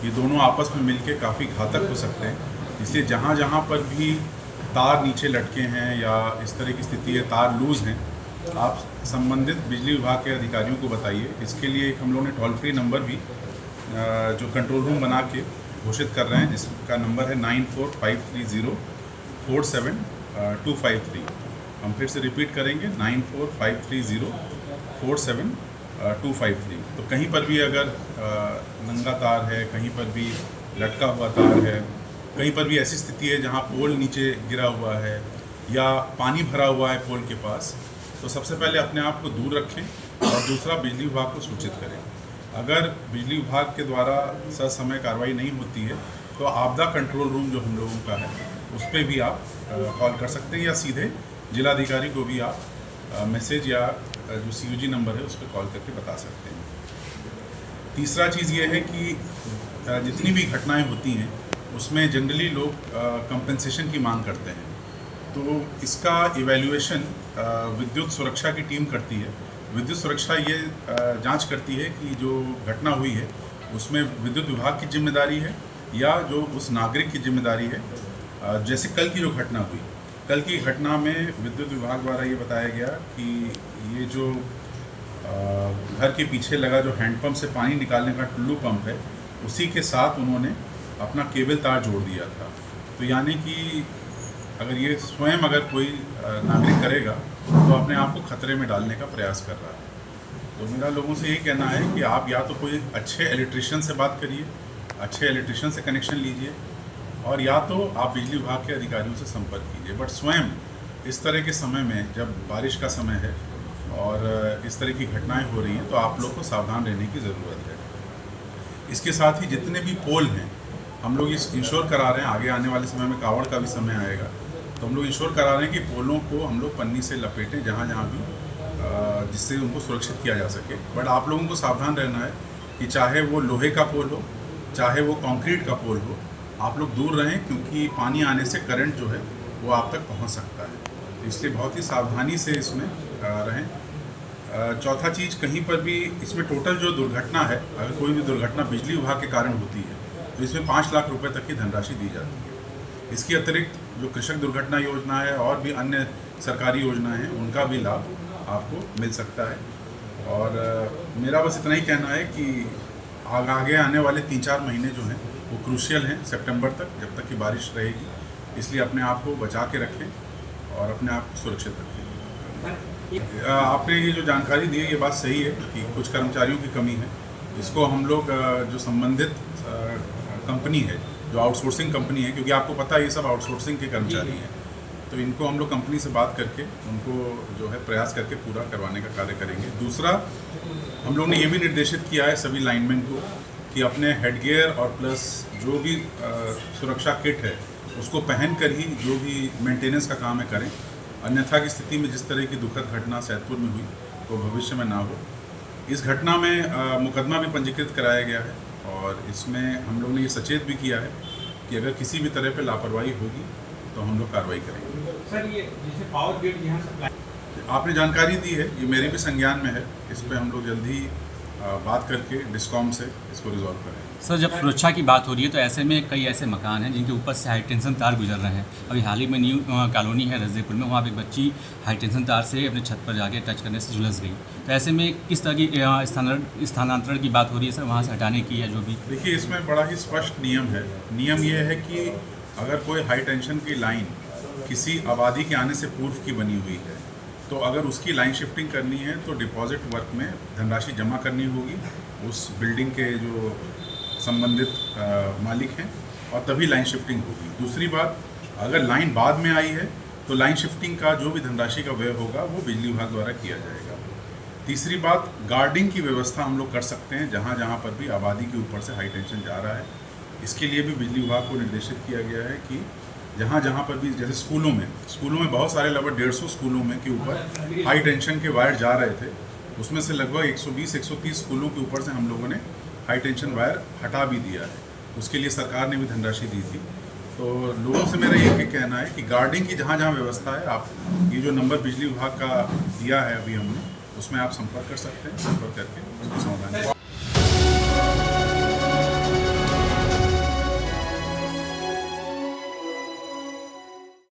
ये दोनों आपस में मिलके काफ़ी घातक हो सकते हैं। इसलिए जहाँ जहाँ पर भी तार नीचे लटके हैं या इस तरह की स्थिति है, तार लूज़ हैं, आप संबंधित बिजली विभाग के अधिकारियों को बताइए। इसके लिए एक हम लोगों ने टोल फ्री नंबर भी जो कंट्रोल रूम बना के घोषित कर रहे हैं, जिसका नंबर है 9453047253। हम फिर से रिपीट करेंगे 9453047253। तो कहीं पर भी अगर नंगा तार है, कहीं पर भी लटका हुआ तार है, कहीं पर भी ऐसी स्थिति है जहां पोल नीचे गिरा हुआ है या पानी भरा हुआ है पोल के पास, तो सबसे पहले अपने आप को दूर रखें और दूसरा बिजली विभाग को सूचित करें। अगर बिजली विभाग के द्वारा ससमय कार्रवाई नहीं होती है तो आपदा कंट्रोल रूम जो हम लोगों का है उस पर भी आप कॉल कर सकते हैं या सीधे जिलाधिकारी को भी आप मैसेज या जो CUG नंबर है उस पर कॉल करके बता सकते हैं। तीसरा चीज़ ये है कि जितनी भी घटनाएं होती हैं उसमें जनरली लोग कंपनसेशन की मांग करते हैं, तो इसका इवैल्यूएशन विद्युत सुरक्षा की टीम करती है। विद्युत सुरक्षा ये जांच करती है कि जो घटना हुई है उसमें विद्युत विभाग की जिम्मेदारी है या जो उस नागरिक की जिम्मेदारी है। जैसे कल की जो घटना हुई, कल की घटना में विद्युत विभाग द्वारा ये बताया गया कि ये जो घर के पीछे लगा जो हैंडपम्प से पानी निकालने का टुल्लू पंप है, उसी के साथ उन्होंने अपना केबल तार जोड़ दिया था। तो यानी कि अगर ये स्वयं अगर कोई नागरिक करेगा तो अपने आप को खतरे में डालने का प्रयास कर रहा है। तो मेरा लोगों से यही कहना है कि आप या तो कोई अच्छे इलेक्ट्रिशियन से बात करिए, अच्छे इलेक्ट्रिशियन से कनेक्शन लीजिए, और या तो आप बिजली विभाग के अधिकारियों से संपर्क कीजिए। बट स्वयं इस तरह के समय में, जब बारिश का समय है और इस तरह की घटनाएं हो रही हैं, तो आप लोग को सावधान रहने की ज़रूरत है। इसके साथ ही जितने भी पोल हैं हम लोग इस इंश्योर करा रहे हैं, आगे आने वाले समय में कावड़ का भी समय आएगा, तो हम लोग इंश्योर करा रहे हैं कि पोलों को हम लोग पन्नी से लपेटें जहाँ जहाँ भी, जिससे उनको सुरक्षित किया जा सके। बट आप लोगों को सावधान रहना है कि चाहे वो लोहे का पोल हो, चाहे वो कंक्रीट का पोल हो, आप लोग दूर रहें, क्योंकि पानी आने से करंट जो है वो आप तक पहुँच सकता है। इसलिए बहुत ही सावधानी से इसमें रहें। चौथा चीज़, कहीं पर भी इसमें टोटल जो दुर्घटना है, अगर कोई भी दुर्घटना बिजली विभाग के कारण होती है तो इसमें 5 लाख रुपए तक की धनराशि दी जाती है। इसके अतिरिक्त जो कृषक दुर्घटना योजना है और भी अन्य सरकारी योजनाएं हैं, उनका भी लाभ आपको मिल सकता है। और मेरा बस इतना ही कहना है कि आगे आने वाले 3-4 महीने जो हैं वो क्रूशियल हैं, सितंबर तक, जब तक की बारिश रहेगी। इसलिए अपने आप को बचा के रखें और अपने आप को सुरक्षित रखें। आपने ये जो जानकारी दी है ये बात सही है कि कुछ कर्मचारियों की कमी है। इसको हम लोग जो संबंधित कंपनी है, जो आउटसोर्सिंग कंपनी है, क्योंकि आपको पता है ये सब आउटसोर्सिंग के कर्मचारी हैं, तो इनको हम लोग कंपनी से बात करके उनको जो है प्रयास करके पूरा करवाने का कार्य करेंगे। दूसरा, हम लोग ने ये भी निर्देशित किया है सभी लाइनमैन को कि अपने हेडगियर और प्लस जो भी सुरक्षा किट है उसको पहन कर ही जो भी मेंटेनेंस का काम है करें, अन्यथा की स्थिति में जिस तरह की दुखद घटना सैदपुर में हुई वो भविष्य में ना हो। इस घटना में मुकदमा भी पंजीकृत कराया गया है और इसमें हम लोग ने ये सचेत भी किया है कि अगर किसी भी तरह पे लापरवाही होगी तो हम लोग कार्रवाई करेंगे। सर, ये जैसे पावर ग्रिड यहाँ सप्लाई, आपने जानकारी दी है, ये मेरे भी संज्ञान में है। इस पर हम लोग जल्दी बात करके डिस्कॉम से इसको रिजॉल्व करेंगे। सर, जब सुरक्षा की बात हो रही है तो ऐसे में कई ऐसे मकान हैं जिनके ऊपर से हाई टेंशन तार गुजर रहे हैं। अभी हाल ही में न्यू कॉलोनी है रजदेपुर में, वहाँ पर एक बच्ची हाई टेंशन तार से अपने छत पर जाके टच करने से झुलस गई। तो ऐसे में किस तरह की स्थानांतरण की बात हो रही है सर, वहाँ से हटाने की या जो भी? देखिए, इसमें बड़ा ही स्पष्ट नियम है। नियम ये है कि अगर कोई हाई टेंशन की लाइन किसी आबादी के आने से पूर्व की बनी हुई है, तो अगर उसकी लाइन शिफ्टिंग करनी है तो डिपॉजिट वर्क में धनराशि जमा करनी होगी उस बिल्डिंग के जो संबंधित मालिक हैं, और तभी लाइन शिफ्टिंग होगी। दूसरी बात, अगर लाइन बाद में आई है तो लाइन शिफ्टिंग का जो भी धनराशि का व्यय होगा वो बिजली विभाग द्वारा किया जाएगा। तीसरी बात, गार्डिंग की व्यवस्था हम लोग कर सकते हैं जहाँ जहाँ पर भी आबादी के ऊपर से हाई टेंशन जा रहा है। इसके लिए भी बिजली विभाग को निर्देशित किया गया है कि जहाँ जहाँ पर भी, जैसे स्कूलों में बहुत सारे, लगभग 150 स्कूलों में के ऊपर हाई टेंशन के वायर जा रहे थे, उसमें से लगभग 120-130 स्कूलों के ऊपर से हम लोगों ने हाई टेंशन वायर हटा भी दिया है। उसके लिए सरकार ने भी धनराशि दी थी। तो लोगों से मेरा ये कहना है कि गार्डिंग की जहाँ जहाँ व्यवस्था है, आप ये जो नंबर बिजली विभाग का दिया है अभी हमने, उसमें आप संपर्क कर सकते हैं। संपर्क करके समाधान